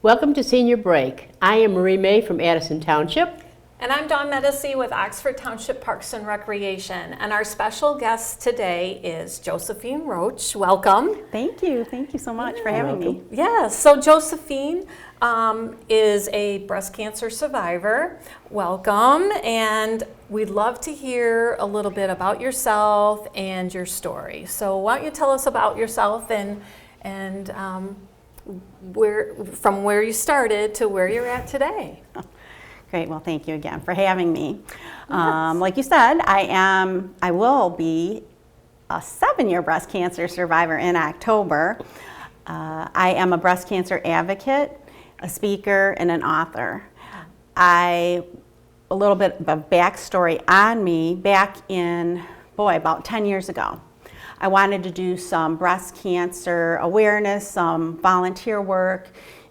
Welcome to Senior Break. I am Marie May from Addison Township. And I'm Dawn Medici with Oxford Township Parks and Recreation. And our special guest today is Josephine Roach. Welcome. Thank you. Thank you so much for having me. Yeah, so Josephine is a breast cancer survivor. Welcome. And we'd love to hear a little bit about yourself and your story. So why don't you tell us about yourself and from where you started to where you're at today. Great. Well, thank you again for having me. Yes. Like you said, I will be a 7-year breast cancer survivor in October. I am a breast cancer advocate, a speaker, and an author. A little bit of backstory on me, back in, about 10 years ago. I wanted to do some breast cancer awareness, some volunteer work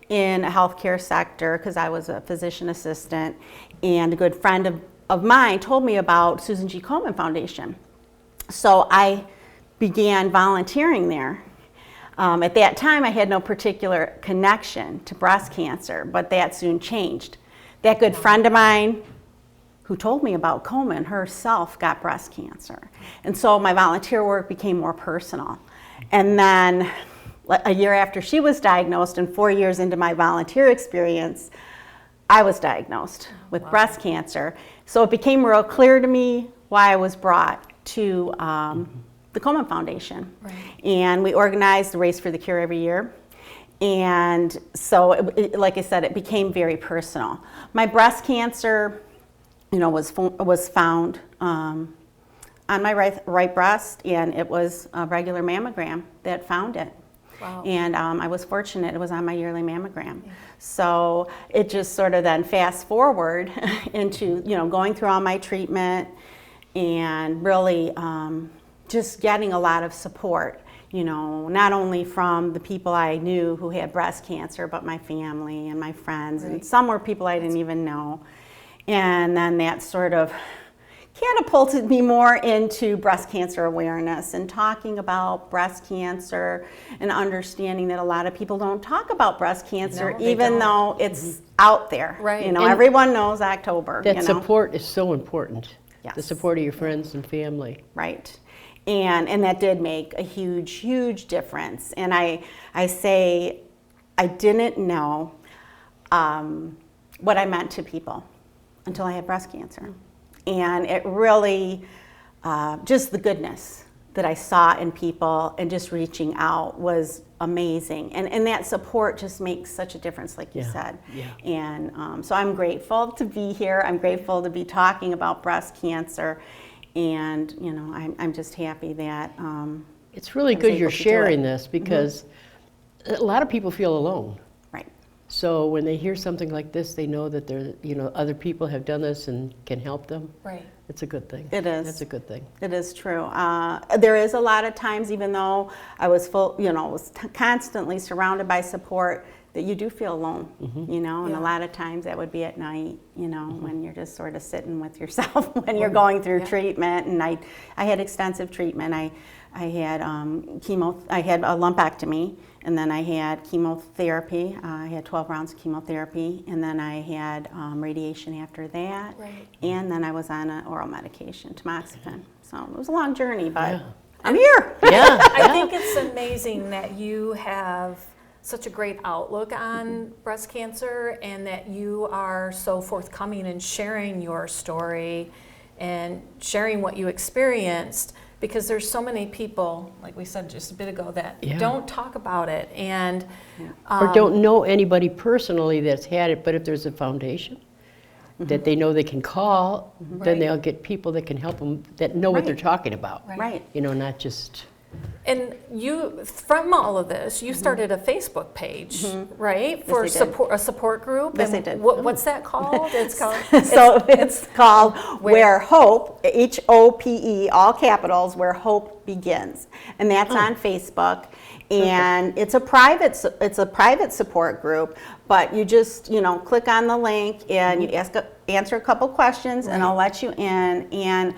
in a healthcare sector because I was a physician assistant, and a good friend of mine told me about Susan G. Komen Foundation. So I began volunteering there. At that time, I had no particular connection to breast cancer, but that soon changed. That good friend of mine who told me about Komen herself got breast cancer. And so my volunteer work became more personal. And then a year after she was diagnosed and 4 years into my volunteer experience, I was diagnosed with breast cancer. So it became real clear to me why I was brought to the Komen Foundation. Right. And we organized the Race for the Cure every year. And so, like I said, it became very personal. My breast cancer, was found on my right breast, and it was a regular mammogram that found it. Wow. And I was fortunate, it was on my yearly mammogram. Yeah. So it just sort of then fast forward into, going through all my treatment and really just getting a lot of support, not only from the people I knew who had breast cancer, but my family and my friends, right. And some were people I didn't even know. And then that sort of catapulted me more into breast cancer awareness and talking about breast cancer and understanding that a lot of people don't talk about breast cancer, even though it's out there. Right. Everyone knows October. That support is so important. Yes. The support of your friends and family. Right. And that did make a huge, huge difference. And I say I didn't know what I meant to people until I had breast cancer. And it really, just the goodness that I saw in people and just reaching out was amazing. And that support just makes such a difference, like you said. Yeah. And so I'm grateful to be here. I'm grateful to be talking about breast cancer. And, I'm just happy that it's really good you're sharing this because a lot of people feel alone. So when they hear something like this, they know that other people have done this and can help them. Right. It's a good thing. It is. That's a good thing. It is true. There is a lot of times, even though I was was constantly surrounded by support, that you do feel alone. And a lot of times that would be at night, when you're just sort of sitting with yourself when you're going through treatment. And I had extensive treatment. I had I had a lumpectomy. And then I had chemotherapy. I had 12 rounds of chemotherapy, and then I had radiation after that. Right. And then I was on an oral medication, tamoxifen. So it was a long journey, but I'm here. Yeah. I think it's amazing that you have such a great outlook on breast cancer and that you are so forthcoming in sharing your story and sharing what you experienced. Because there's so many people, like we said just a bit ago, that don't talk about it and or don't know anybody personally that's had it. But if there's a foundation that they know they can call, then they'll get people that can help them that know what they're talking about. Right. Not just. And you, from all of this, you started a Facebook page, right? For a support group. Yes, I did. What's that called? It's called. It's called Where Hope, HOPE, all capitals, Where Hope Begins, and that's on Facebook. And it's a private support group, but you just click on the link and you answer a couple questions, and I'll let you in. And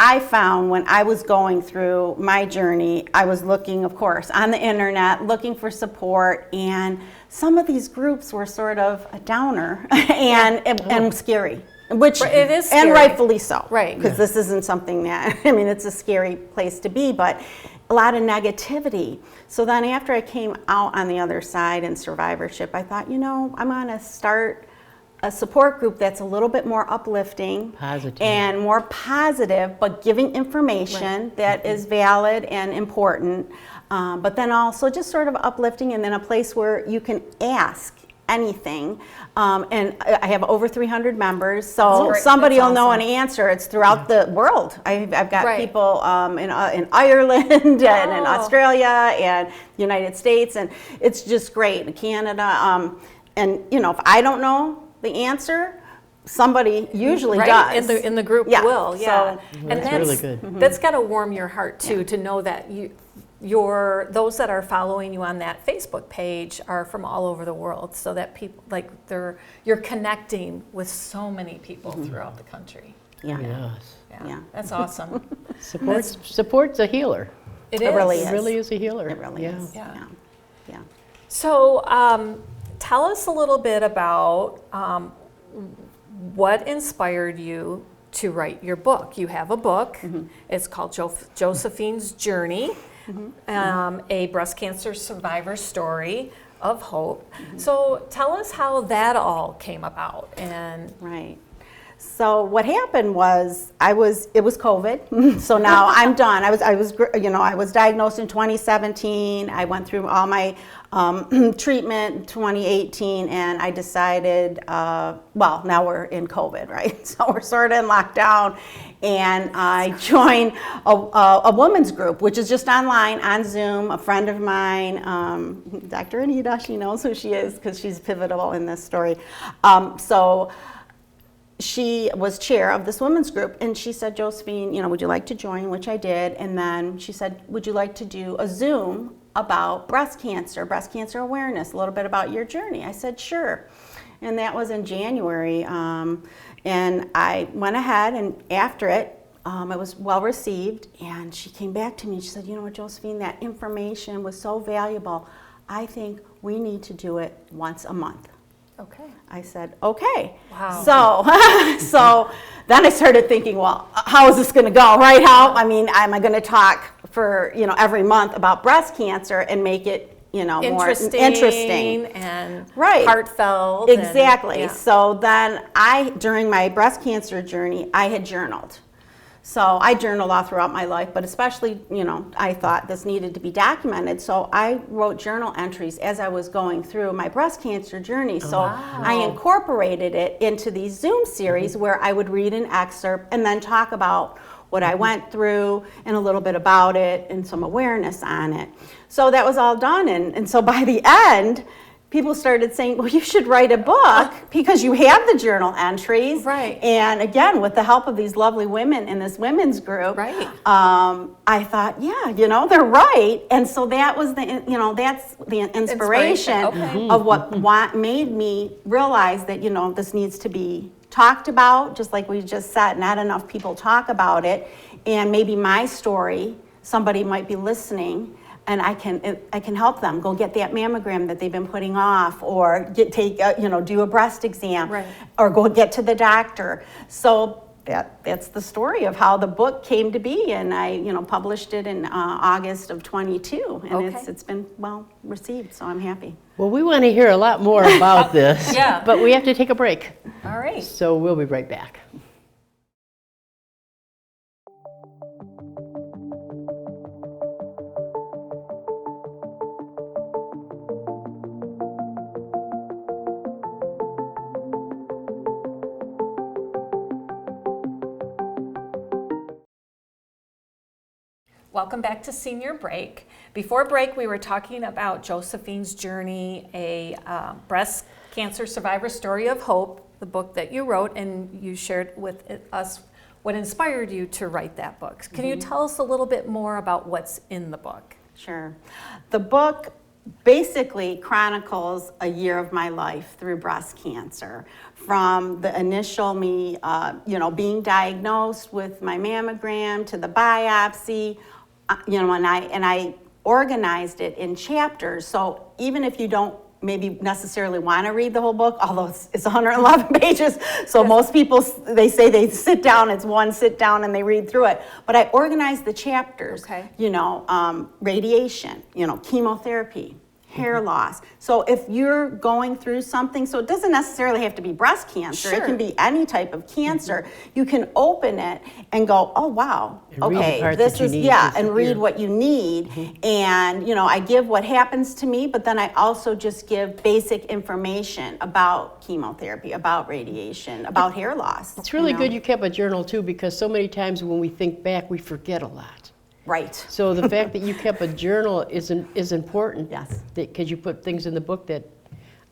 I found when I was going through my journey, I was looking, of course, on the internet, looking for support, and some of these groups were sort of a downer and scary. Which It is scary. And rightfully so, Right. Because this isn't something that, I mean, it's a scary place to be, but a lot of negativity. So then after I came out on the other side in survivorship, I thought, I'm going to start a support group that's a little bit more uplifting, Positive. and more positive, but giving information that is valid and important, but then also just sort of uplifting, and then a place where you can ask anything. And I have over 300 members, so somebody will know an answer. It's throughout the world. I've got people in Ireland and in Australia and the United States, and it's just great. Canada, and if I don't know the answer, somebody usually does. In the group will, yeah. So, and that's really good. That's got to warm your heart too, to know that those that are following you on that Facebook page are from all over the world, so that people you're connecting with so many people throughout the country. Yes. Yeah. That's awesome. Support's a healer. It really is. is. It really is a healer. It really is. Yeah. Yeah. So tell us a little bit about what inspired you to write your book. You have a book. It's called Josephine's Journey, a breast cancer survivor story of hope. So tell us how that all came about. And Right. So what happened was it was COVID. So now I'm done. I was diagnosed in 2017. I went through all my treatment in 2018, and I decided, now we're in COVID, right? So we're sort of in lockdown, and I joined a women's group, which is just online on Zoom. A friend of mine, Dr. Anita, she knows who she is because she's pivotal in this story. So she was chair of this women's group, and she said, Josephine, would you like to join? Which I did. And then she said, would you like to do a Zoom about breast cancer awareness, a little bit about your journey? I said, sure. And that was in January. And I went ahead, and after it, it was well received. And she came back to me and she said, Josephine, that information was so valuable. I think we need to do it once a month. okay. I said, okay. Wow. So then I started thinking, well, how is this going to go, right? Am I going to talk for, every month about breast cancer and make it, more interesting and right. heartfelt? Exactly. And, So then during my breast cancer journey, I had journaled. So I journaled all throughout my life, but especially, I thought this needed to be documented. So I wrote journal entries as I was going through my breast cancer journey. So I incorporated it into these Zoom series where I would read an excerpt and then talk about what I went through and a little bit about it and some awareness on it. So that was all done. And so by the end, people started saying, well, you should write a book because you have the journal entries. Right. And again, with the help of these lovely women in this women's group, Right. I thought, they're right. And so that was that's the inspiration Okay. of what made me realize that, this needs to be talked about, just like we just said, not enough people talk about it. And maybe my story, somebody might be listening, and I can help them go get that mammogram that they've been putting off, or do a breast exam, Right. or go get to the doctor. So that's the story of how the book came to be, and I published it in August of 22, and Okay. it's been well received. So I'm happy. Well, we want to hear a lot more about this, Yeah. but we have to take a break. All right. So we'll be right back. Welcome back to Senior Break. Before break, we were talking about Josephine's Journey, a breast cancer survivor story of hope, the book that you wrote, and you shared with us what inspired you to write that book. Can you tell us a little bit more about what's in the book? Sure. The book basically chronicles a year of my life through breast cancer. From the initial me, being diagnosed with my mammogram to the biopsy, and I organized it in chapters. So even if you don't maybe necessarily want to read the whole book, although it's 111 pages, so most people, they say they sit down, it's one sit down and they read through it. But I organized the chapters, radiation, chemotherapy, hair loss. So if you're going through something, so it doesn't necessarily have to be breast cancer, it can be any type of cancer, you can open it and go, oh wow, okay, this is, and read what you need. And, I give what happens to me, but then I also just give basic information about chemotherapy, about radiation, about hair loss. It's really good you kept a journal too, because so many times when we think back, we forget a lot. Right. So the fact that you kept a journal is important. Yes. Because you put things in the book that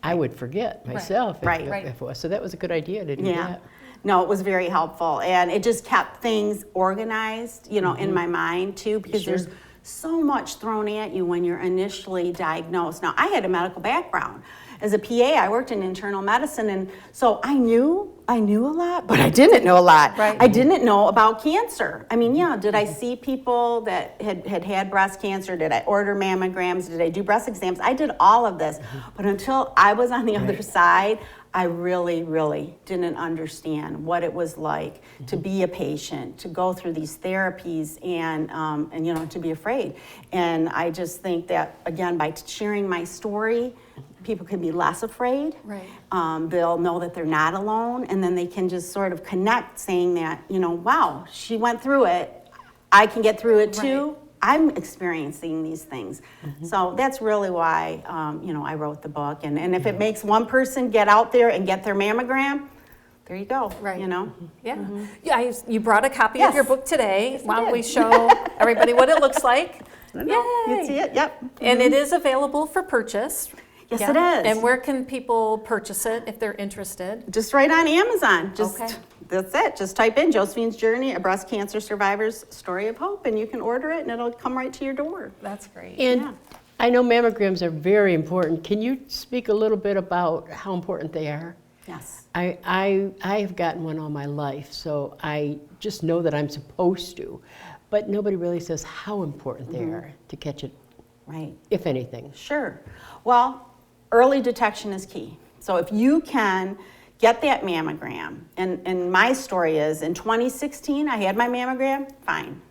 I would forget myself. If so that was a good idea to do that. No, it was very helpful. And it just kept things organized, in my mind too, because there's so much thrown at you when you're initially diagnosed. Now, I had a medical background. As a PA, I worked in internal medicine, and so I knew a lot, but I didn't know a lot. Right. I didn't know about cancer. I mean, did I see people that had breast cancer? Did I order mammograms? Did I do breast exams? I did all of this, but until I was on the other side, I really, really didn't understand what it was like to be a patient, to go through these therapies, and to be afraid. And I just think that, again, by sharing my story, people can be less afraid. Right. They'll know that they're not alone, and then they can just sort of connect, saying that, wow, she went through it. I can get through it too. Right. I'm experiencing these things. So that's really why, I wrote the book. And if it makes one person get out there and get their mammogram, there you go. Right. Yeah. You brought a copy of your book today. Yes, Why don't we show everybody what it looks like? Yay. You see it? Yep. And it is available for purchase. Yes, it is. And where can people purchase it if they're interested? Just right on Amazon. That's it. Just type in Josephine's Journey, a breast cancer survivor's story of hope, and you can order it, and it'll come right to your door. That's great. And I know mammograms are very important. Can you speak a little bit about how important they are? Yes. I've gotten one all my life, so I just know that I'm supposed to, but nobody really says how important they are to catch it, if anything. Sure. Well, early detection is key. So if you can get that mammogram, and my story is, in 2016, I had my mammogram, fine.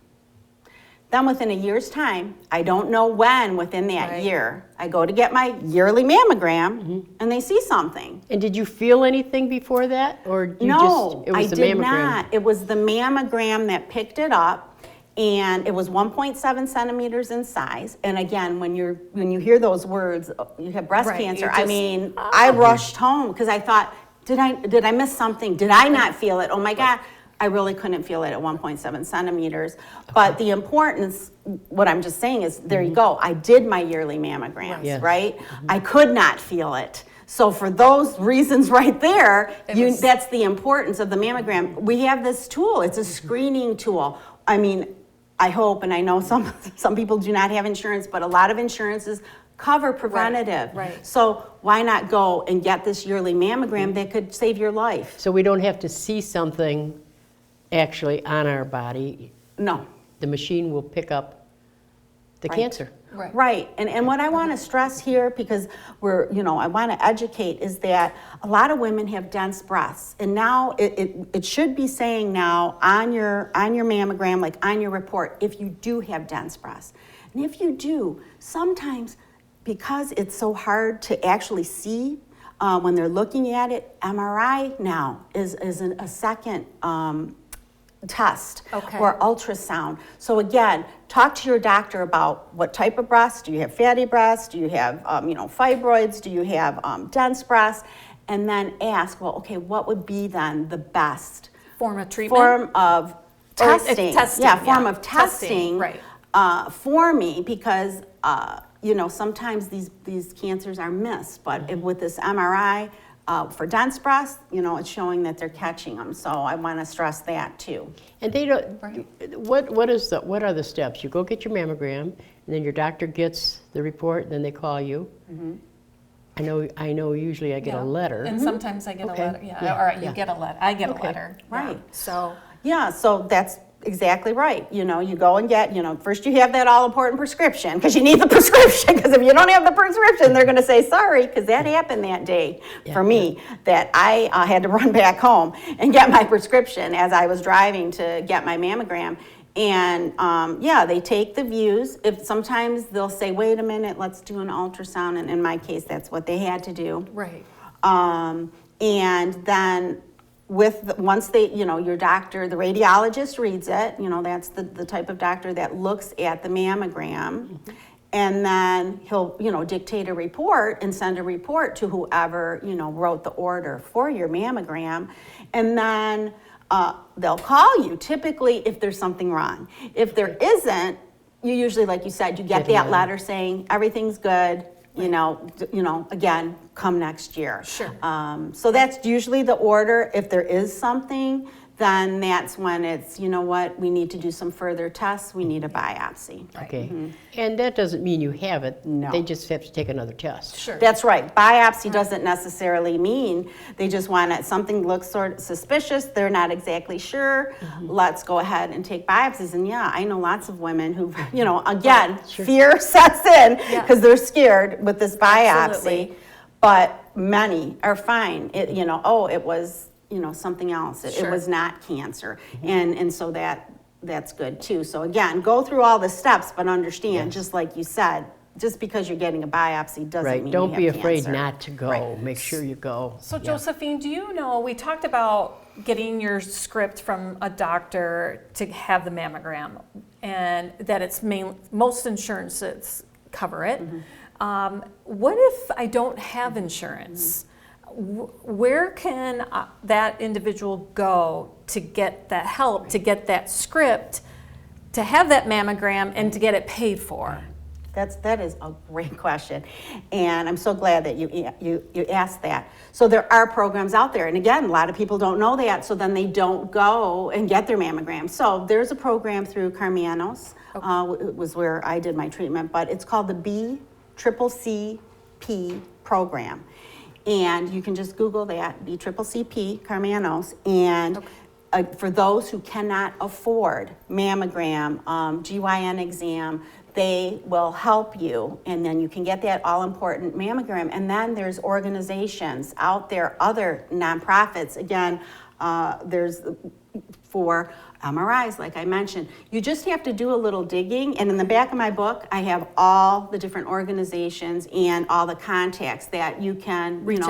Then within a year's time, I don't know when within that year, I go to get my yearly mammogram, and they see something. And did you feel anything before that, or it was I the did mammogram? not. It was the mammogram that picked it up, and it was 1.7 centimeters in size. And again, when you hear those words, you have breast cancer. I rushed home because I thought, did I miss something? Did I not feel it? Oh my God. I really couldn't feel it at 1.7 centimeters. But the importance, what I'm just saying is, there you go. I did my yearly mammograms, right? I could not feel it. So for those reasons right there, that's the importance of the mammogram. We have this tool. It's a screening tool. I mean, I hope, and I know some people do not have insurance, but a lot of insurances cover preventative. Right. So why not go and get this yearly mammogram that could save your life? So we don't have to see something actually on our body. No. The machine will pick up the cancer. Right. And what I want to stress here, because I want to educate, is that a lot of women have dense breasts. And now it should be saying now on your mammogram, like on your report, if you do have dense breasts. And if you do, sometimes, because it's so hard to actually see when they're looking at it, MRI now is a second test, or ultrasound. So again, talk to your doctor about what type of breast. Do you have fatty breasts? Do you have fibroids? Do you have dense breasts? And then ask, well, okay, what would be then the best form of treatment? Form of testing. Form of testing. Right. For me, because sometimes these cancers are missed, but with this MRI, for dense breasts, it's showing that they're catching them. So I want to stress that too. And they don't. What are the steps? You go get your mammogram, and then your doctor gets the report, and then they call you. I know usually I get a letter. And sometimes I get Okay. a letter, Yeah, or you yeah. get a letter, I get a Okay. letter. Right. Yeah. So, Yeah, so that's exactly right. You know, you go and get, first you have that all-important prescription, because you need the prescription, because if you don't have the prescription, they're going to say, sorry, because that happened that day for me, that I had to run back home and get my prescription as I was driving to get my mammogram. And they take the views. If sometimes they'll say, wait a minute, let's do an ultrasound, and in my case, that's what they had to do. right. And then once they, your doctor, the radiologist reads it, that's the type of doctor that looks at the mammogram. And then he'll, dictate a report and send a report to whoever, wrote the order for your mammogram. And then they'll call you typically if there's something wrong. If there isn't, you usually, like you said, you get that letter saying everything's good. Again, come next year. Sure. So that's usually the order. If there is something, then that's when it's, we need to do some further tests. We need a biopsy. Okay. And that doesn't mean you have it. No. They just have to take another test. Sure. That's right. Biopsy doesn't necessarily mean they just want it. Something looks sort of suspicious. They're not exactly sure. Let's go ahead and take biopsies. And yeah, I know lots of women who, again, fear sets in because they're scared with this biopsy. Absolutely. But many are fine. It was, something else. It was not cancer. And so that's good too. So again, go through all the steps, but understand, just like you said, just because you're getting a biopsy doesn't mean Don't you be have afraid cancer. not to go. Right. Make sure you go. So Josephine, do you know, we talked about getting your script from a doctor to have the mammogram, and that it's most insurances cover it. What if I don't have insurance? Where can that individual go to get that help, to get that script, to have that mammogram, and to get it paid for? That is a great question, and I'm so glad that you asked that. So there are programs out there, and again, a lot of people don't know that, so then they don't go and get their mammogram. So there's a program through Carmianos, was where I did my treatment, but it's called the BCCP program. And you can just Google that, BCCP, Carmianos, and for those who cannot afford mammogram, GYN exam, they will help you, and then you can get that all-important mammogram. And then there's organizations out there, other nonprofits. Again, there's for MRIs, like I mentioned. You just have to do a little digging, and in the back of my book, I have all the different organizations and all the contacts that you can reach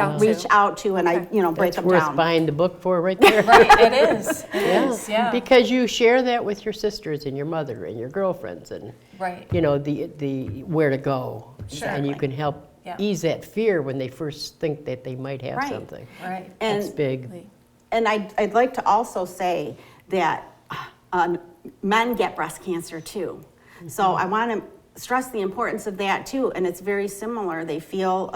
out to, and I break them Worth down. buying the book for right there. Right, it is. It is, yeah. Because you share that with your sisters and your mother and your girlfriends, and Right. the where to go, Sure. and you can help ease that fear when they first think that they might have something. Right. And That's big. And I'd like to also say that men get breast cancer too. So I want to stress the importance of that too. And it's very similar. They feel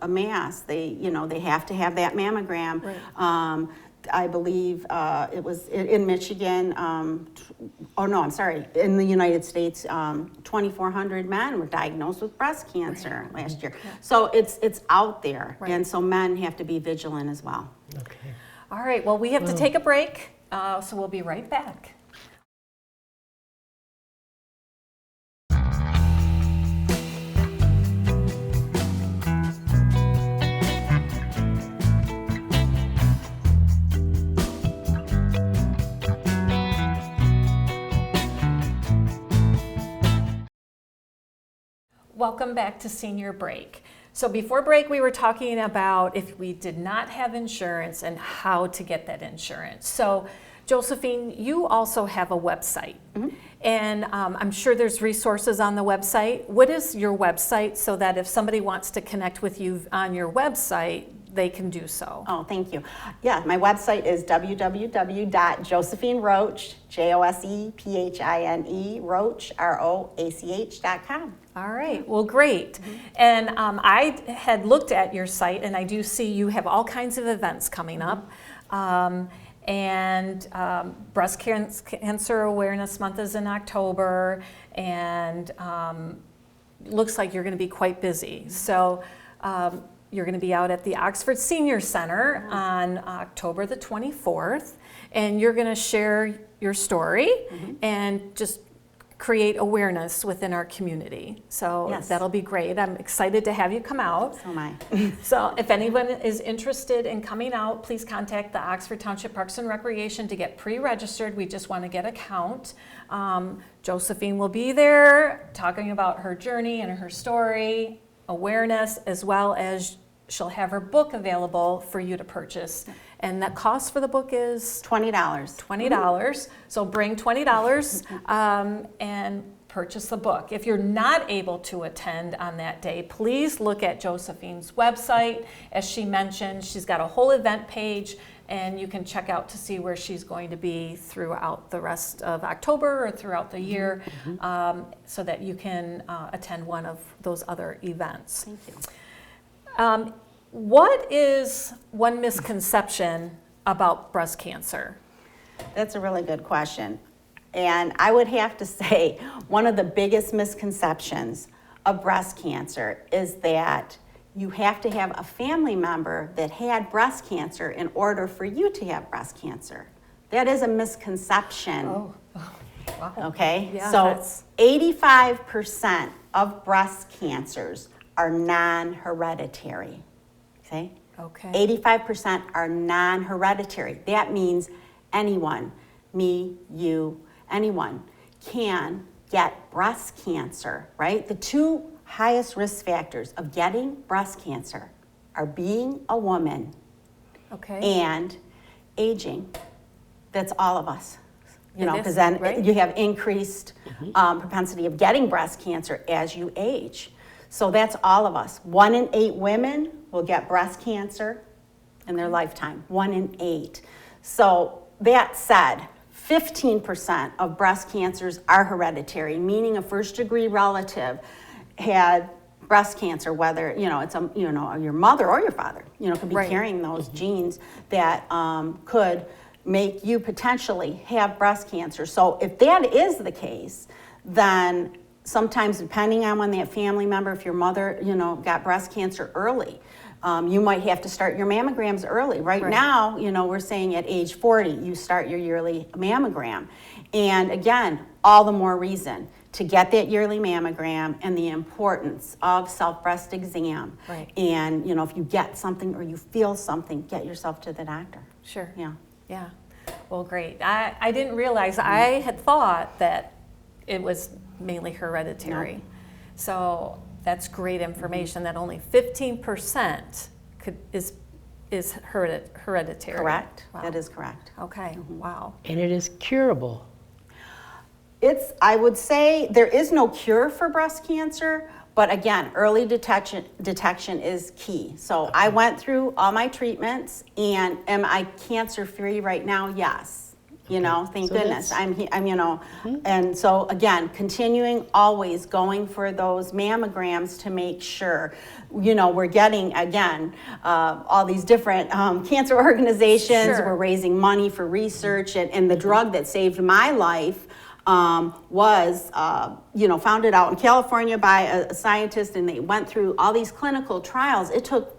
a mass. They have to have that mammogram. Right. I believe it was in Michigan. In the United States, 2,400 men were diagnosed with breast cancer last year. So it's out there, and so men have to be vigilant as well. Okay. All right, well, we have to take a break, so we'll be right back. Welcome back to Senior Break. So before break, we were talking about if we did not have insurance and how to get that insurance. So Josephine, you also have a website, and I'm sure there's resources on the website. What is your website, so that if somebody wants to connect with you on your website, they can do so? Oh, thank you. Yeah, my website is www.josephineroach, JOSEPHINE, Roach, ROACH.com. All right, well, great. And I had looked at your site, and I do see you have all kinds of events coming up. Breast Cancer Awareness Month is in October, and looks like you're going to be quite busy. So you're going to be out at the Oxford Senior Center on October the 24th, and you're going to share your story and just create awareness within our community. So that'll be great. I'm excited to have you come out. So am I. So if anyone is interested in coming out, please contact the Oxford Township Parks and Recreation to get pre-registered. We just want to get a count. Josephine will be there talking about her journey and her story, awareness, as well as she'll have her book available for you to purchase. And that cost for the book is $20. $20. So bring $20 and purchase the book. If you're not able to attend on that day, please look at Josephine's website. As she mentioned, she's got a whole event page, and you can check out to see where she's going to be throughout the rest of October or throughout the year, so that you can attend one of those other events. Thank you. What is one misconception about breast cancer? That's a really good question. And I would have to say one of the biggest misconceptions of breast cancer is that you have to have a family member that had breast cancer in order for you to have breast cancer. That is a misconception. Oh, wow. Okay? Yeah, so that's- 85% of breast cancers are non-hereditary. Okay? Okay. 85% are non-hereditary. That means anyone, me, you, anyone can get breast cancer, right? The two highest risk factors of getting breast cancer are being a woman and aging. That's all of us. You know, because then you have increased propensity of getting breast cancer as you age. So that's all of us. 1 in 8 women will get breast cancer in their lifetime. 1 in 8. So that said, 15% of breast cancers are hereditary, meaning a first-degree relative had breast cancer, whether it's your mother or your father, could be carrying those genes that could make you potentially have breast cancer. So if that is the case, then sometimes depending on when that family member, if your mother, got breast cancer early, you might have to start your mammograms early. Right now, we're saying at age 40, you start your yearly mammogram. And again, all the more reason to get that yearly mammogram and the importance of self-breast exam. And, if you get something or you feel something, get yourself to the doctor. Sure. Yeah. Yeah. Well, great. I didn't realize, I had thought that it was mainly hereditary. No. So that's great information that only 15% is hereditary. Correct. Wow. That is correct. Okay. Wow. And it is curable. I would say there is no cure for breast cancer, but again, early detection is key. So I went through all my treatments, and am I cancer-free right now? Yes. Thank goodness. I'm and so again, continuing always going for those mammograms to make sure, we're getting, again, all these different cancer organizations. We're raising money for research, and the drug that saved my life was, founded out in California by a scientist, and they went through all these clinical trials. It took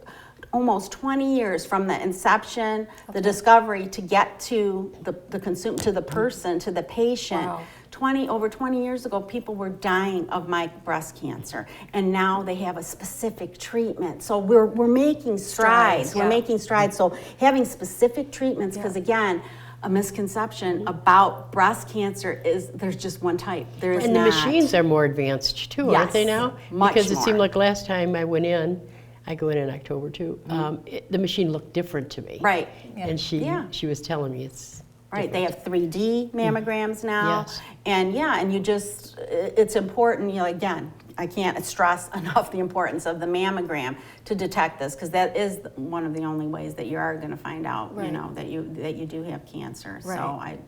almost 20 years from the inception, the discovery, to get to the to the person, to the patient. Wow. Over 20 years ago, people were dying of breast cancer, and now they have a specific treatment. So we're making strides. We're making strides. So having specific treatments, because again, a misconception about breast cancer is there's just one type. There is and not. The machines are more advanced too, aren't they now? Much because it more. seemed like last time I went in, I go in October too, the machine looked different to me. Right. And she was telling me it's right. different. They have 3D mammograms now. Yes. And and it's important, again, I can't stress enough the importance of the mammogram to detect this, because that is one of the only ways that you are going to find out, that you do have cancer. So I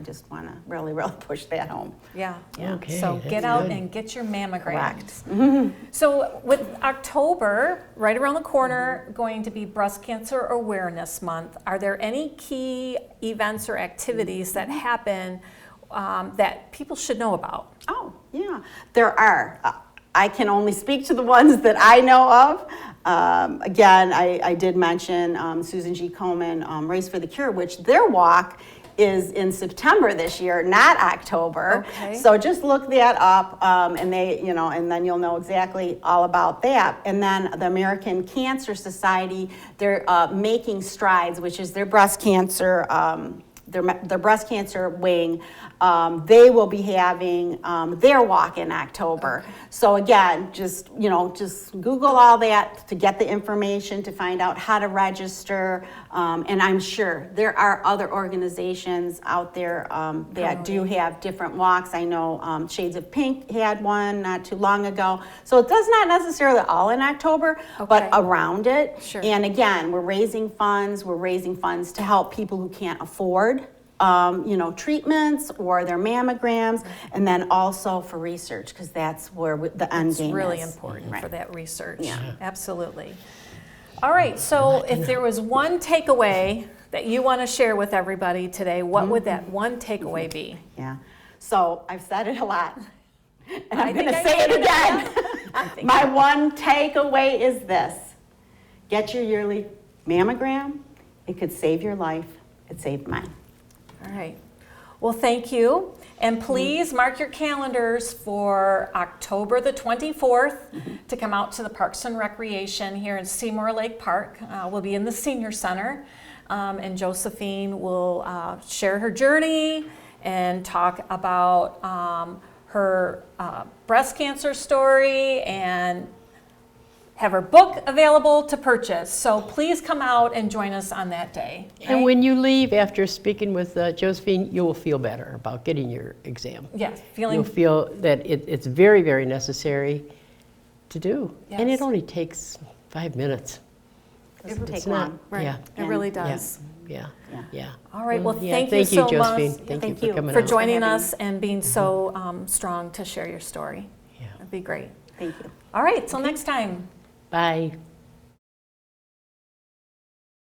just want to really, really push that home. Yeah. Okay, So that's get out good. and get your mammograms. Correct. So with October right around the corner going to be Breast Cancer Awareness Month, are there any key events or activities that happen that people should know about? Oh, yeah. There are. I can only speak to the ones that I know of. Again, I did mention Susan G. Komen, Race for the Cure, which their walk is in September this year, not October. Okay. So just look that up, and they, and then you'll know exactly all about that. And then the American Cancer Society, they're making strides, which is their breast cancer, their breast cancer wing. They will be having their walk in October. Okay. So again, just Google all that to get the information, to find out how to register. And I'm sure there are other organizations out there that do have different walks. I know Shades of Pink had one not too long ago. So it does not necessarily all in October, but around it. Sure. And again, we're raising funds. We're raising funds to help people who can't afford treatments or their mammograms, and then also for research, because that's where the end game is. It's really important for that research. Yeah. Absolutely. All right, so if there was one takeaway that you want to share with everybody today, what would that one takeaway be? Yeah. So I've said it a lot, and I'm going think to say it again. My one takeaway is this: get your yearly mammogram. It could save your life. It saved mine. All right. Well, thank you. And please mark your calendars for October the 24th to come out to the Parks and Recreation here in Seymour Lake Park. We'll be in the Senior Center, and Josephine will share her journey and talk about her breast cancer story and have her book available to purchase. So please come out and join us on that day. And when you leave after speaking with Josephine, you will feel better about getting your exam. Yes, You'll feel that it's very, very necessary to do. And Yes. it only takes 5 minutes. It would It's take not- long. Right. Yeah. It really does. Yeah. All right. Well, Yeah, thank you so Josephine. much. Thank you for coming for out. joining having us and being so strong to share your story. Yeah. That'd be great. Thank you. All right. Till next time. Bye.